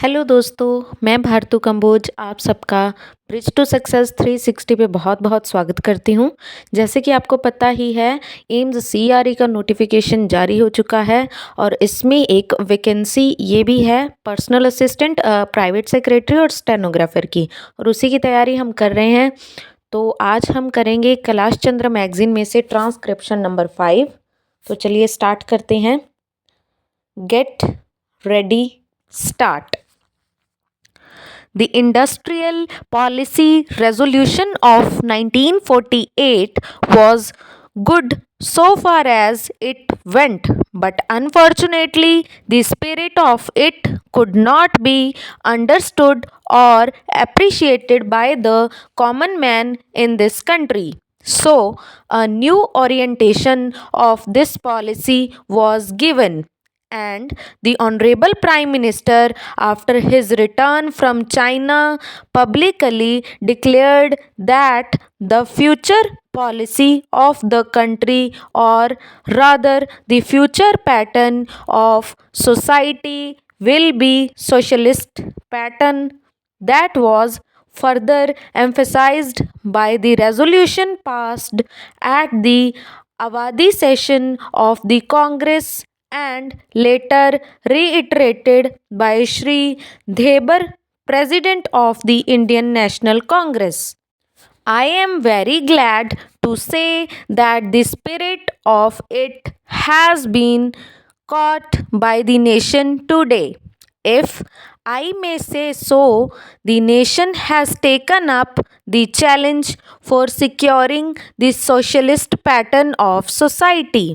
Hello दोस्तों, मैं भारतू कंबोज आप सबका ब्रिज टू सक्सेस 360 पे बहुत बहुत स्वागत करती हूँ। जैसे कि आपको पता ही है, एम्स सीआरई का नोटिफिकेशन जारी हो चुका है और इसमें एक वैकेंसी ये भी है पर्सनल असिस्टेंट, प्राइवेट सेक्रेटरी और स्टेनोग्राफर की, और उसी की तैयारी हम कर रहे हैं। तो आज हम करेंगे कैलाश चंद्र मैगजीन में से ट्रांसक्रिप्शन नंबर 5। तो चलिए स्टार्ट करते हैं। Get ready start. The Industrial Policy Resolution of 1948 was good so far as it went, but unfortunately, the spirit of it could not be understood or appreciated by the common man in this country. So, a new orientation of this policy was given, and the Honorable Prime Minister, after his return from China, publicly declared that the future policy of the country, or rather the future pattern of society, will be socialist pattern. That was further emphasized by the resolution passed at the Avadi session of the Congress and later reiterated by Shri Debar, President of the Indian National Congress. I am very glad to say that the spirit of it has been caught by the nation today. If I may say so, the nation has taken up the challenge for securing the socialist pattern of society.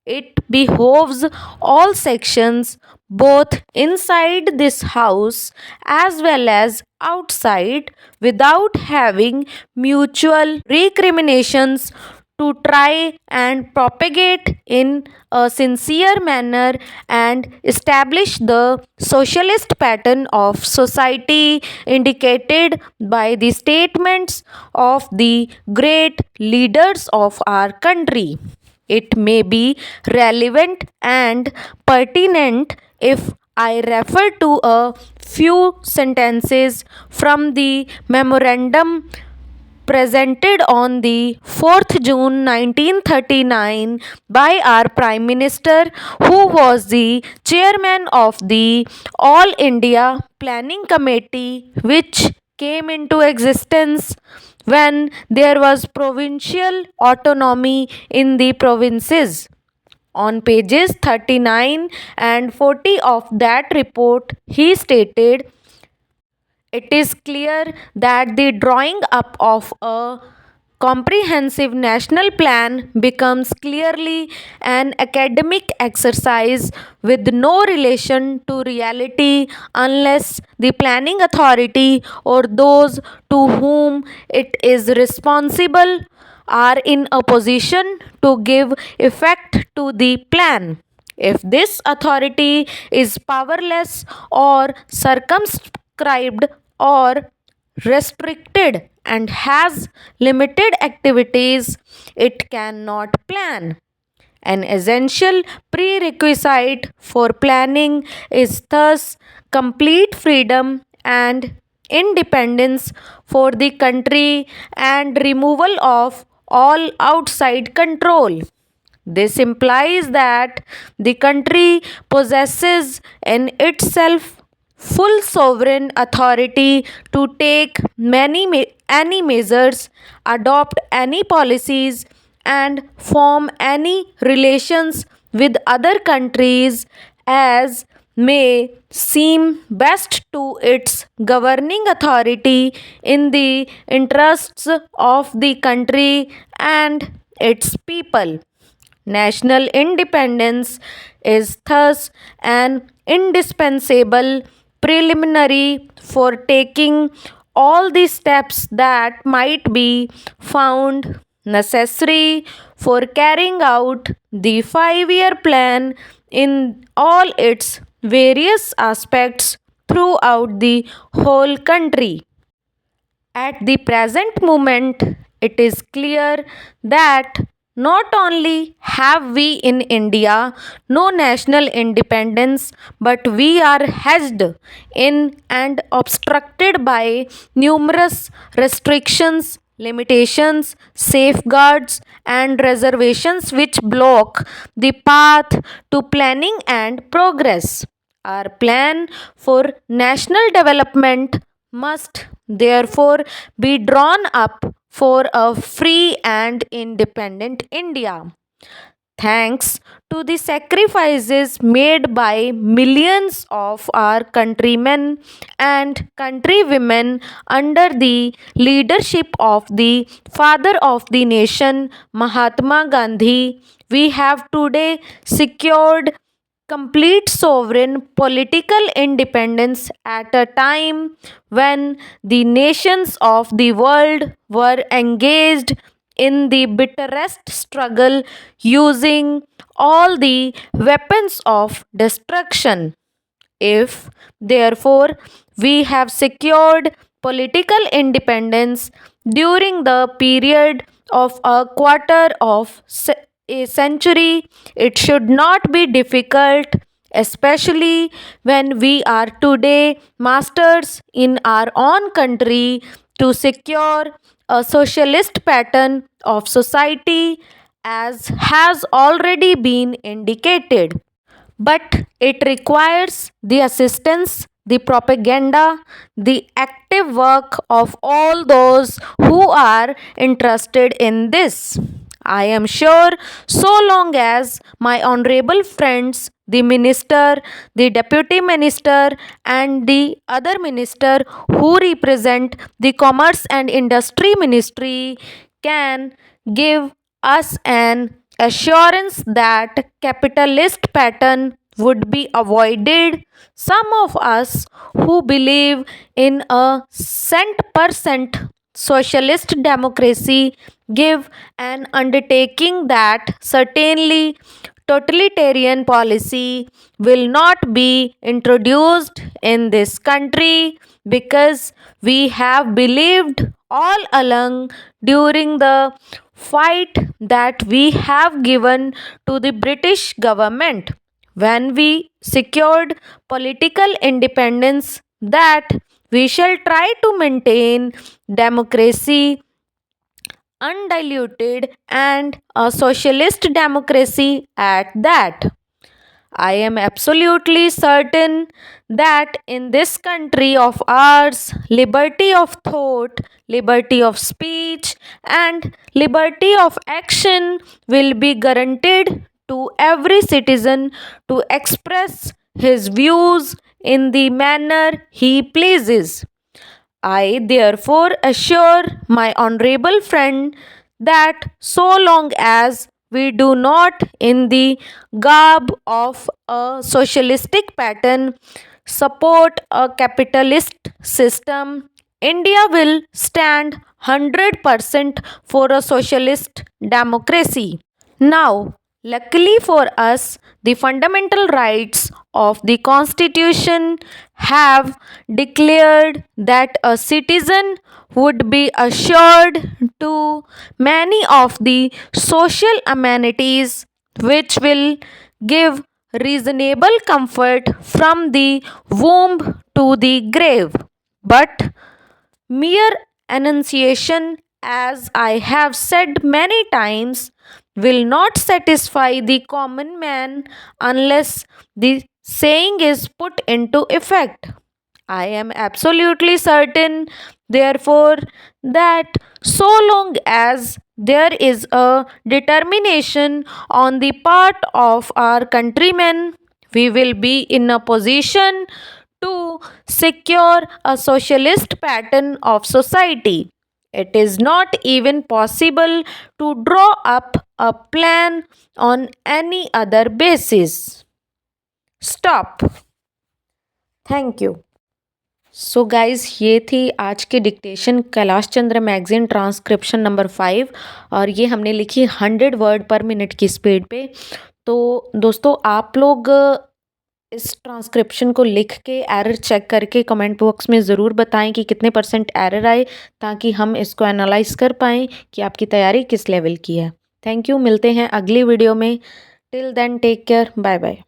It behoves all sections, both inside this house as well as outside, without having mutual recriminations, to try and propagate in a sincere manner and establish the socialist pattern of society indicated by the statements of the great leaders of our country. It may be relevant and pertinent if I refer to a few sentences from the memorandum presented on the 4th June 1939 by our Prime Minister, who was the chairman of the All India Planning Committee, which came into existence when there was provincial autonomy in the provinces. On pages 39 and 40 of that report, he stated, "It is clear that the drawing up of a comprehensive national plan becomes clearly an academic exercise with no relation to reality unless the planning authority or those to whom it is responsible are in a position to give effect to the plan. If this authority is powerless or circumscribed or restricted and has limited activities, it cannot plan. An essential prerequisite for planning is thus complete freedom and independence for the country and removal of all outside control. This implies that the country possesses in itself full sovereign authority to take any measures, adopt any policies, and form any relations with other countries as may seem best to its governing authority in the interests of the country and its people. National independence is thus an indispensable preliminary for taking all the steps that might be found necessary for carrying out the 5 year plan in all its various aspects throughout the whole country. At the present moment, it is clear that Not only have we in India no national independence, but we are hedged in and obstructed by numerous restrictions, limitations, safeguards, and reservations which block the path to planning and progress. Our plan for national development must therefore be drawn up for a free and independent India. Thanks to the sacrifices made by millions of our countrymen and countrywomen under the leadership of the father of the nation, Mahatma Gandhi, we have today secured complete sovereign political independence at a time when the nations of the world were engaged in the bitterest struggle using all the weapons of destruction. If, therefore, we have secured political independence during the period of a quarter of a century, it should not be difficult, especially when we are today masters in our own country, to secure a socialist pattern of society as has already been indicated. But it requires the assistance, the propaganda, the active work of all those who are interested in this. I am sure so long as my honorable friends, the minister, the deputy minister, and the other minister who represent the commerce and industry ministry can give us an assurance that capitalist pattern would be avoided, some of us who believe in a cent per cent socialist democracy give an undertaking that certainly totalitarian policy will not be introduced in this country, because we have believed all along during the fight that we have given to the British government when we secured political independence, that we shall try to maintain democracy undiluted and a socialist democracy at that. I am absolutely certain that in this country of ours, liberty of thought, liberty of speech, and liberty of action will be guaranteed to every citizen to express his views in the manner he pleases. I therefore assure my honorable friend that so long as we do not, in the garb of a socialistic pattern, support a capitalist system, India will stand 100% for a socialist democracy. Now, luckily for us, the fundamental rights of the Constitution have declared that a citizen would be assured to many of the social amenities which will give reasonable comfort from the womb to the grave. But mere enunciation, as I have said many times, will not satisfy the common man unless the saying is put into effect. I am absolutely certain, therefore, that so long as there is a determination on the part of our countrymen, we will be in a position to secure a socialist pattern of society. It is not even possible to draw up a plan on any other basis. Stop. Thank you. So guys, ये थी आज की dictation Kailash Chandra magazine transcription number 5, और ये हमने लिखी 100 word पर minute की स्पीड पे। तो दोस्तों, आप लोग इस ट्रांसक्रिप्शन को लिख के एरर चेक करके कमेंट बॉक्स में ज़रूर बताएं कि कितने % एरर आए, ताकि हम इसको एनालाइज कर पाएँ कि आपकी तैयारी किस लेवल की है। थैंक यू, मिलते हैं अगली वीडियो में। Till then take care, bye bye.